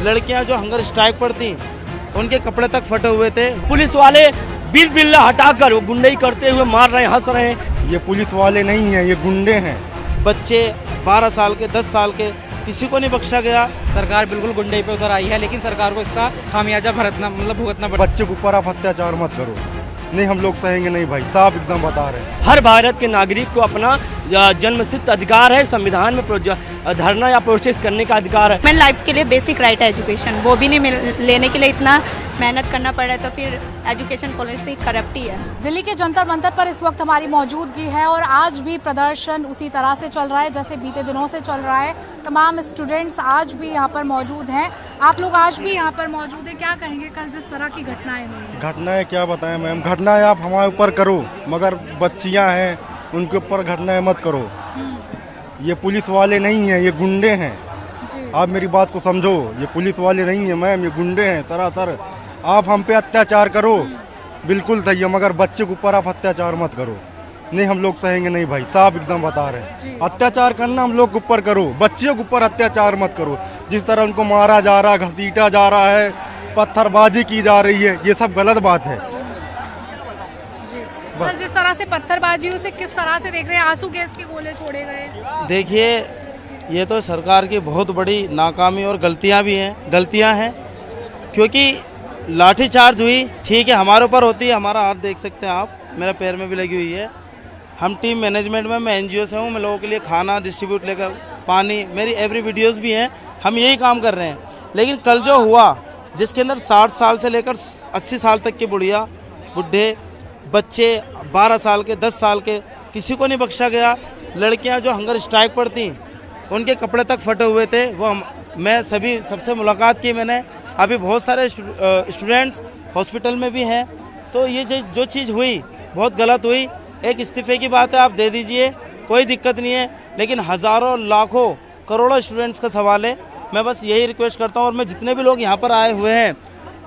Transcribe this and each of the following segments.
लड़कियां जो hunger strike पर थी उनके कपड़े तक फटे हुए थे। पुलिस वाले बिल्ला हटाकर वो गुंडई करते हुए मार रहे हैं, हंस रहे हैं। ये पुलिस वाले नहीं हैं, ये गुंडे हैं। बच्चे 12 साल के 10 साल के किसी को नहीं बख्शा गया। सरकार बिल्कुल गुंडई पे उतर आई है, लेकिन सरकार को इसका खामियाजा भुगतना पड़ेगा। बच्चे के ऊपर आप अत्याचार मत करो, नहीं हम लोग सहेंगे नहीं भाई, साफ एकदम बता रहे हैं। हर भारत के नागरिक को अपना जन्मसिद्ध अधिकार है, संविधान में धरना या प्रोटेस्ट करने का अधिकार है। ह्यूमन लाइफ के लिए बेसिक राइट है एजुकेशन, वो भी नहीं लेने के लिए इतना मेहनत करना पड़ रहा है, तो फिर एजुकेशन पॉलिसी करप्ट ही है। दिल्ली के जंतर मंतर पर इस वक्त हमारी मौजूदगी है और आज भी प्रदर्शन उसी तरह से चल रहा है जैसे बीते दिनों से चल रहा है। तमाम स्टूडेंट्स आज भी यहाँ पर मौजूद हैं। आप लोग आज भी यहाँ पर मौजूद हैं, क्या कहेंगे कल जिस तरह की घटनाएं हुई? घटनाएं क्या बताएं मैम, घटनाएं आप हमारे ऊपर करो, मगर बच्चियां हैं उनके ऊपर घटनाएं मत करो। ये पुलिस वाले नहीं हैं, ये गुंडे हैं। आप मेरी बात को समझो, ये पुलिस वाले नहीं हैं मैम, ये गुंडे हैं सरासर। आप हम पे अत्याचार करो बिल्कुल सही है, मगर बच्चे के ऊपर आप अत्याचार मत करो, नहीं हम लोग सहेंगे नहीं भाई, साफ एकदम बता रहे हैं। अत्याचार करना हम लोग के ऊपर करो, बच्चियों के ऊपर अत्याचार मत करो। जिस तरह उनको मारा जा रहा, घसीटा जा रहा है, पत्थरबाजी की जा रही है, ये सब गलत बात है। जिस तरह से पत्थरबाजी, उसे किस तरह से देख रहे हैं? आंसू गैस के गोले छोड़े गए। देखिए, ये तो सरकार की बहुत बड़ी नाकामी और गलतियां हैं, क्योंकि लाठीचार्ज हुई, ठीक है, हमारे ऊपर होती है। हमारा हाथ देख सकते हैं आप, मेरा पैर में भी लगी हुई है। हम टीम मैनेजमेंट में, मैं NGO से हूँ, मैं लोगों के लिए खाना डिस्ट्रीब्यूट लेकर, पानी, मेरी एवरी वीडियोस भी हैं, हम यही काम कर रहे हैं। लेकिन कल जो हुआ, जिसके अंदर 60 साल से लेकर 80 साल तक के बुढ़े बच्चे 12 साल के 10 साल के किसी को नहीं बख्शा गया। लड़कियां जो हंगर स्ट्राइक पर थी उनके कपड़े तक फटे हुए थे। मैं सबसे मुलाकात की मैंने, अभी बहुत सारे स्टूडेंट्स हॉस्पिटल में भी हैं। तो ये जो चीज़ हुई बहुत गलत हुई। एक इस्तीफे की बात है, आप दे दीजिए, कोई दिक्कत नहीं है, लेकिन हज़ारों लाखों करोड़ों स्टूडेंट्स का सवाल है। मैं बस यही रिक्वेस्ट करता हूँ, और मैं जितने भी लोग यहाँ पर आए हुए हैं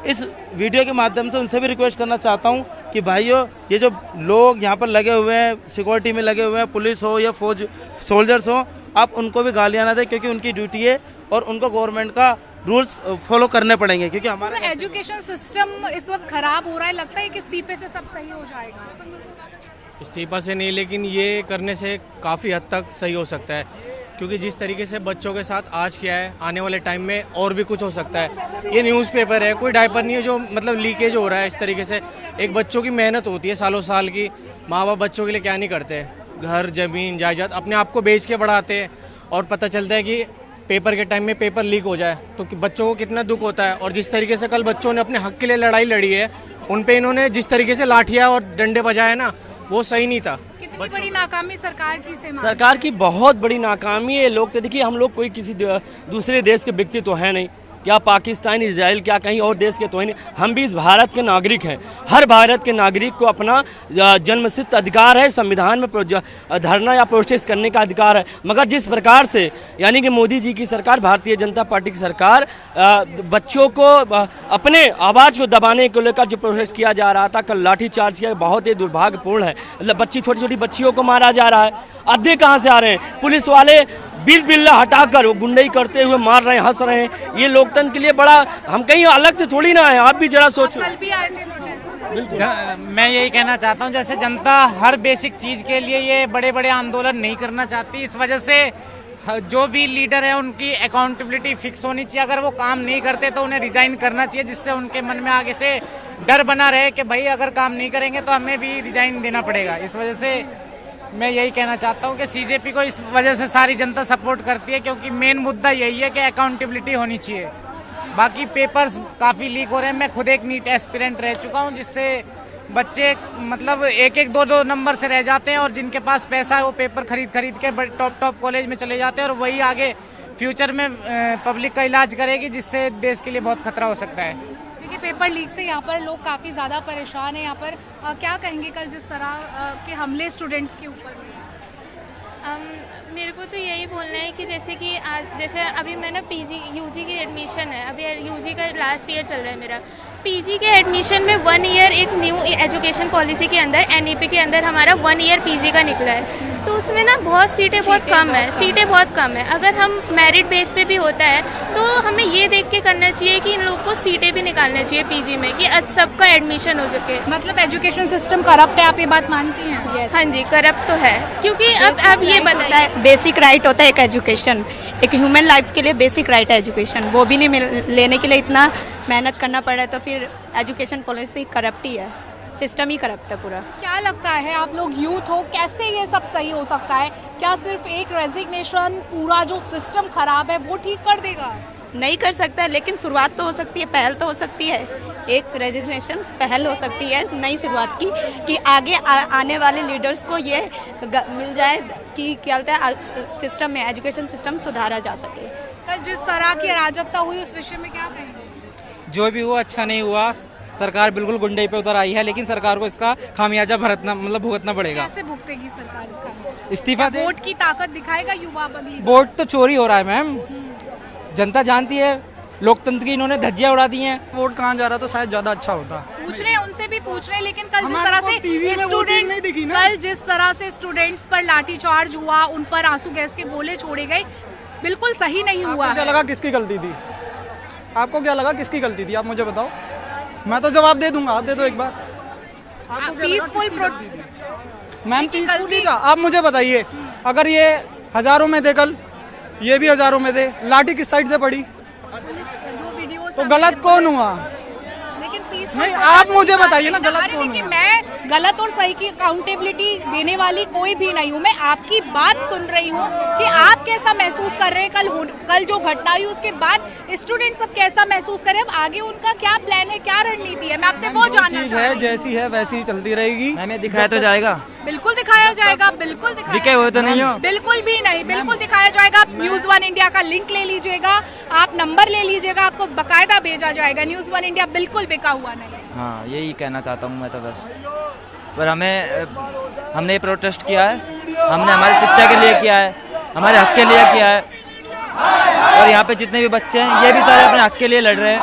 इस वीडियो के माध्यम से उनसे भी रिक्वेस्ट करना चाहता हूँ कि भाइयों, ये जो लोग यहाँ पर लगे हुए हैं, सिक्योरिटी में लगे हुए हैं, पुलिस हो या फौज सोल्जर्स हो, आप उनको भी गालियाँ ना दें, क्योंकि उनकी ड्यूटी है और उनको गवर्नमेंट का रूल्स फॉलो करने पड़ेंगे। क्योंकि हमारा एजुकेशन सिस्टम इस वक्त खराब हो रहा है, लगता है कि इस्तीफे से सब सही हो जाएगा? इस्तीफा से नहीं, लेकिन ये करने से काफ़ी हद तक सही हो सकता है, क्योंकि जिस तरीके से बच्चों के साथ आज किया है, आने वाले टाइम में और भी कुछ हो सकता है। ये न्यूज़पेपर है, कोई डायपर नहीं है जो मतलब लीकेज हो रहा है इस तरीके से। एक बच्चों की मेहनत होती है सालों साल की, माँ बाप बच्चों के लिए क्या नहीं करते, घर जमीन जायदाद अपने आप को बेच के बढ़ाते हैं, और पता चलता है कि पेपर के टाइम में पेपर लीक हो जाए तो बच्चों को कितना दुख होता है। और जिस तरीके से कल बच्चों ने अपने हक के लिए लड़ाई लड़ी है, उन पे इन्होंने जिस तरीके से लाठियाँ और डंडे बजाए ना, वो सही नहीं था। कितनी बड़ी नाकामी सरकार की सरकार की बहुत बड़ी नाकामी है। लोग तो देखिए, हम लोग कोई किसी दूसरे देश के व्यक्ति तो है नहीं, क्या पाकिस्तान, इजराइल, क्या कहीं और देश के तो है नहीं। हम भी इस भारत के नागरिक हैं। हर भारत के नागरिक को अपना जन्मसिद्ध अधिकार है, संविधान में धरना या प्रोटेस्ट करने का अधिकार है। मगर जिस प्रकार से यानी कि मोदी जी की सरकार, भारतीय जनता पार्टी की सरकार, बच्चों को अपने आवाज़ को दबाने को लेकर जो प्रोटेस्ट किया जा रहा था, कल लाठीचार्ज किया, बहुत ही दुर्भाग्यपूर्ण है। मतलब छोटी छोटी बच्चियों को मारा जा रहा है। आधे कहाँ से आ रहे हैं? पुलिस वाले बिल्ला हटाकर वो गुंडई करते हुए मार रहे हैं, हंस रहे हैं। ये लोकतंत्र के लिए बड़ा, हम कहीं अलग से थोड़ी ना है, आप भी जरा सोचो। कल भी आए थे मैं यही कहना चाहता हूं, जैसे जनता हर बेसिक चीज के लिए ये बड़े बड़े आंदोलन नहीं करना चाहती, इस वजह से जो भी लीडर है उनकी अकाउंटेबिलिटी फिक्स होनी चाहिए। अगर वो काम नहीं करते तो उन्हें रिजाइन करना चाहिए, जिससे उनके मन में आगे से डर बना रहे कि भाई अगर काम नहीं करेंगे तो हमें भी रिजाइन देना पड़ेगा। इस वजह से मैं यही कहना चाहता हूं कि CJP को इस वजह से सारी जनता सपोर्ट करती है, क्योंकि मेन मुद्दा यही है कि अकाउंटेबिलिटी होनी चाहिए। बाकी पेपर्स काफ़ी लीक हो रहे हैं। मैं खुद एक नीट एस्पिरेंट रह चुका हूं, जिससे बच्चे मतलब एक दो नंबर से रह जाते हैं, और जिनके पास पैसा है वो पेपर खरीद के टॉप कॉलेज में चले जाते हैं, और वही आगे फ्यूचर में पब्लिक का इलाज करेगी, जिससे देश के लिए बहुत खतरा हो सकता है। देखिए, पेपर लीक से यहाँ पर लोग काफ़ी ज़्यादा परेशान हैं। यहाँ पर क्या कहेंगे कल जिस तरह के हमले स्टूडेंट्स के ऊपर? मेरे को तो यही बोलना है कि जैसे कि आज जैसे अभी मैंने पीजी यूजी की एडमिशन है, अभी यूजी का लास्ट ईयर चल रहा है मेरा। पीजी के एडमिशन में 1 ईयर एक न्यू एजुकेशन पॉलिसी के अंदर एनईपी के अंदर हमारा 1 ईयर पीजी का निकला है, तो उसमें ना बहुत सीटें बहुत कम है। अगर हम मेरिट बेस पे भी होता है तो हमें ये देख के करना चाहिए कि इन लोगों को सीटें भी निकालना चाहिए पीजी में कि सबका एडमिशन हो सके। मतलब एजुकेशन सिस्टम करप्ट है, आप ये बात मानती हैं? हाँ जी, करप्ट तो है, क्योंकि अब ये बताइए, बेसिक राइट होता है एक एजुकेशन, एक ह्यूमन लाइफ के लिए बेसिक राइट है एजुकेशन, वो भी नहीं लेने के लिए इतना मेहनत करना पड़ रहा है, तो फिर एजुकेशन पॉलिसी करप्ट ही है, सिस्टम ही करप्ट है पूरा। क्या लगता है, आप लोग यूथ हो, कैसे ये सब सही हो सकता है? क्या सिर्फ एक रेजिग्नेशन पूरा जो सिस्टम खराब है वो ठीक कर देगा? नहीं कर सकता है, लेकिन शुरुआत तो हो सकती है, पहल तो हो सकती है। एक रेजिग्नेशन पहल हो सकती है नई शुरुआत की, कि आगे आने वाले लीडर्स को ये मिल जाए कि क्या बोलते हैं सिस्टम में एजुकेशन सिस्टम सुधारा जा सके। कल जिस तरह की अराजकता हुई उस विषय में क्या कहेंगे? जो भी हुआ अच्छा नहीं हुआ, सरकार बिल्कुल गुंडे पे उतर आई है, लेकिन सरकार को इसका खामियाजा भुगतना पड़ेगा। कैसे भुगतेगी सरकार इसका? इस्तीफा दे, वोट की ताकत दिखाएगा युवा अगली? वोट तो चोरी हो रहा है मैम, जनता जानती है, लोकतंत्र की इन्होंने धज्जियां उड़ा दी हैं। वोट कहाँ जा रहा तो शायद ज्यादा अच्छा होता। पूछ रहे हैं, उनसे भी पूछ रहे हैं, लेकिन कल जिस तरह से स्टूडेंट्स पर लाठीचार्ज हुआ, उन पर आंसू गैस के गोले छोड़े गए, बिल्कुल सही नहीं हुआ। क्या लगा किसकी गलती थी? आपको क्या लगा किसकी गलती थी? आप मुझे बताओ, मैं तो जवाब दे दूंगा। आप दे दो एक बार। पीसफुल मैम पीसफुल था। आप मुझे बताइए, अगर ये हजारों में दे, कल ये भी हजारों में दे, लाठी किस साइड से पड़ी? तो गलत कौन हुआ? नहीं, आप मुझे बताइए ना, गलत कौन हुआ? मैं गलत और सही की अकाउंटेबिलिटी देने वाली कोई भी नहीं हूँ। मैं आपकी बात सुन रही हूँ कि आप कैसा महसूस कर रहे हैं। कल जो घटना हुई उसके बाद स्टूडेंट सब कैसा महसूस कर रहे हैं, अब आगे उनका क्या प्लान है, क्या रणनीति है, मैं आपसे वो जानना चीज है, जैसी है वैसी ही चलती रहेगी। हमें दिखाया तो जाएगा, बिल्कुल दिखाया जाएगा, बिल्कुल दिखाए हुए तो नहीं हो, बिल्कुल भी नहीं, बिल्कुल दिखाया जाएगा। News1 इंडिया का लिंक ले लीजिएगा, आप नंबर ले लीजिएगा, आपको बकायदा भेजा जाएगा। News1 इंडिया बिल्कुल बिका हुआ नहीं। हाँ यही कहना चाहता हूँ मैं तो बस। पर हमने ये प्रोटेस्ट किया है, हमने हमारी शिक्षा के लिए किया है, हमारे हक के लिए किया है, और यहाँ पे जितने भी बच्चे हैं ये भी सारे अपने हक के लिए लड़ रहे हैं।